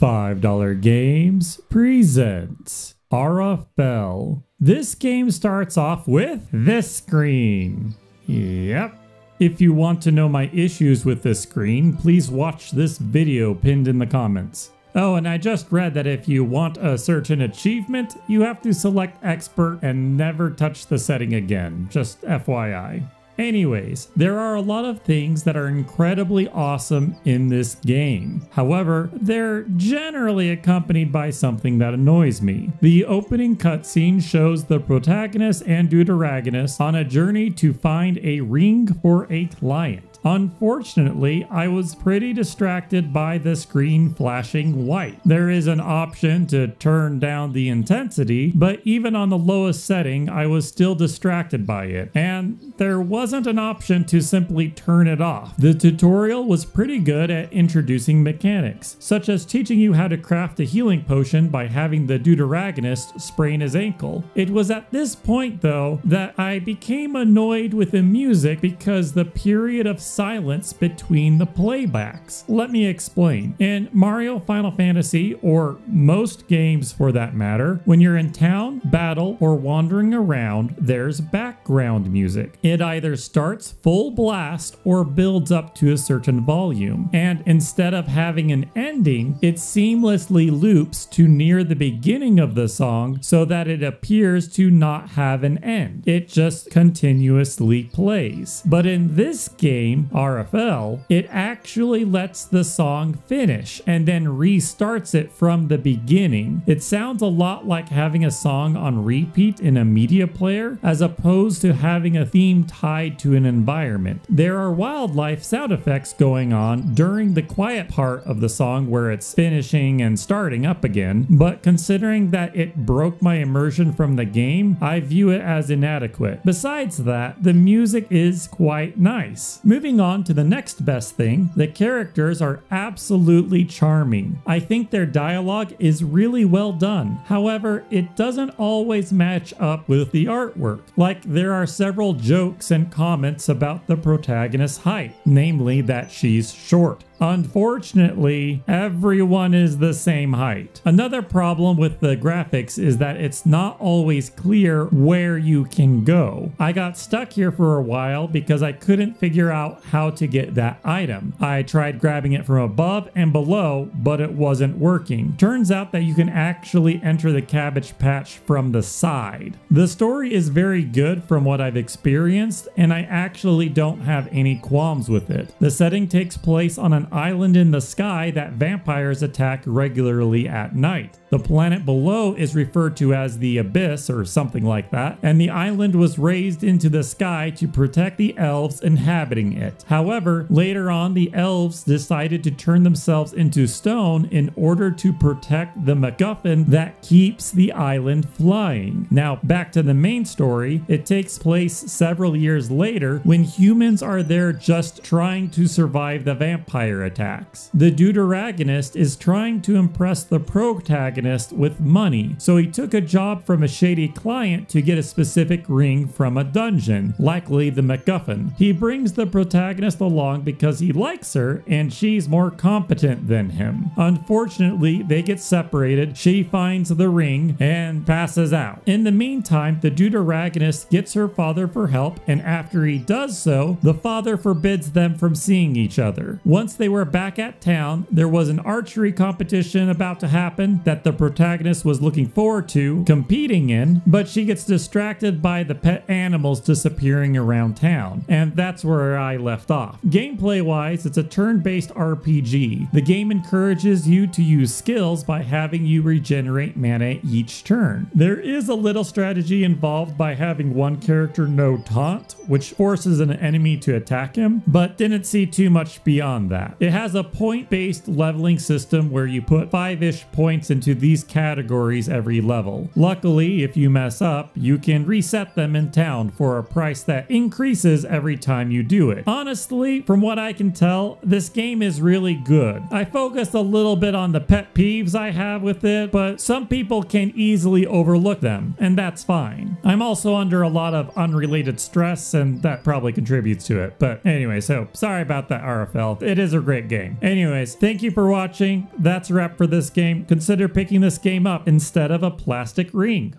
$5 Games presents RFL. This game starts off with this screen. Yep. If you want to know my issues with this screen, please watch this video pinned in the comments. Oh, and I just read that if you want a certain achievement, you have to select Expert and never touch the setting again. Just FYI. Anyways, there are a lot of things that are incredibly awesome in this game. However, they're generally accompanied by something that annoys me. The opening cutscene shows the protagonist and deuteragonist on a journey to find a ring for a client. Unfortunately, I was pretty distracted by the screen flashing white. There is an option to turn down the intensity, but even on the lowest setting, I was still distracted by it, and there wasn't an option to simply turn it off. The tutorial was pretty good at introducing mechanics, such as teaching you how to craft a healing potion by having the deuteragonist sprain his ankle. It was at this point, though, that I became annoyed with the music because the period of silence between the playbacks. Let me explain. In Mario Final Fantasy, or most games for that matter, when you're in town, battle, or wandering around, there's background music. It either starts full blast or builds up to a certain volume, and instead of having an ending, it seamlessly loops to near the beginning of the song so that it appears to not have an end. It just continuously plays. But in this game, RFL, it actually lets the song finish and then restarts it from the beginning. It sounds a lot like having a song on repeat in a media player as opposed to having a theme tied to an environment. There are wildlife sound effects going on during the quiet part of the song where it's finishing and starting up again, but considering that it broke my immersion from the game, I view it as inadequate. Besides that, the music is quite nice. Moving on to the next best thing, the characters are absolutely charming. I think their dialogue is really well done. However, it doesn't always match up with the artwork. Like, there are several jokes and comments about the protagonist's height, namely that she's short. Unfortunately, everyone is the same height. Another problem with the graphics is that it's not always clear where you can go. I got stuck here for a while because I couldn't figure out how to get that item. I tried grabbing it from above and below, but it wasn't working. Turns out that you can actually enter the Cabbage Patch from the side. The story is very good from what I've experienced, and I actually don't have any qualms with it. The setting takes place on an island in the sky that vampires attack regularly at night. The planet below is referred to as the Abyss or something like that, and the island was raised into the sky to protect the elves inhabiting it. However, later on the elves decided to turn themselves into stone in order to protect the MacGuffin that keeps the island flying. Now, back to the main story, it takes place several years later when humans are there just trying to survive the vampire attacks. The deuteragonist is trying to impress the protagonist with money, so he took a job from a shady client to get a specific ring from a dungeon, likely the MacGuffin. He brings the protagonist along because he likes her and she's more competent than him. Unfortunately, they get separated, she finds the ring and passes out. In the meantime, the deuteragonist gets her father for help, and after he does so, the father forbids them from seeing each other. Once they were back at town, there was an archery competition about to happen that the protagonist was looking forward to competing in, but she gets distracted by the pet animals disappearing around town, and that's where I left off. Gameplay wise, it's a turn-based RPG. The game encourages you to use skills by having you regenerate mana each turn. There is a little strategy involved by having one character no taunt, which forces an enemy to attack him, but didn't see too much beyond that. It has a point-based leveling system where you put 5-ish points into these categories every level. Luckily, if you mess up, you can reset them in town for a price that increases every time you do it. Honestly, from what I can tell, this game is really good. I focused a little bit on the pet peeves I have with it, but some people can easily overlook them, and that's fine. I'm also under a lot of unrelated stress, and that probably contributes to it. But anyway, so sorry about that, RFL. It is a great game. Anyways, thank you for watching. That's a wrap for this game. Consider picking this game up instead of a plastic ring.